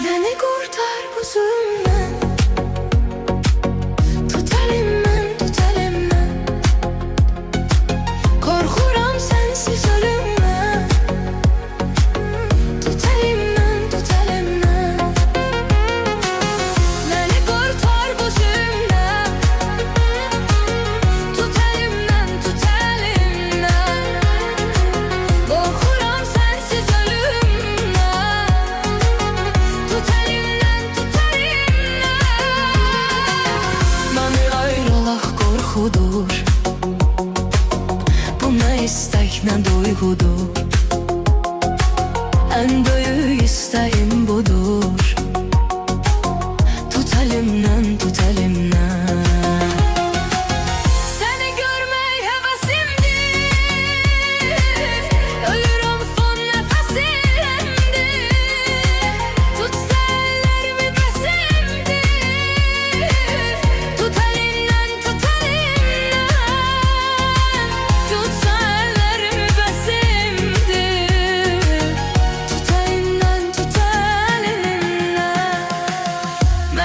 Məni qurtar bu zulmdən, tut əlimdən, tut əlimdən. Qorxuram sənsiz ölümdən, tut əlimdən, tut əlimdən. Məni qurtar bu zulmdən, tut əlimdən, tut əlimdən. Qorxuram sənsiz ölümdən, tut əlimdən, tut əlimdən. Məni ayrılıq qorxudur, bu nə istək, nə duyğudur. Ən böyük istəyim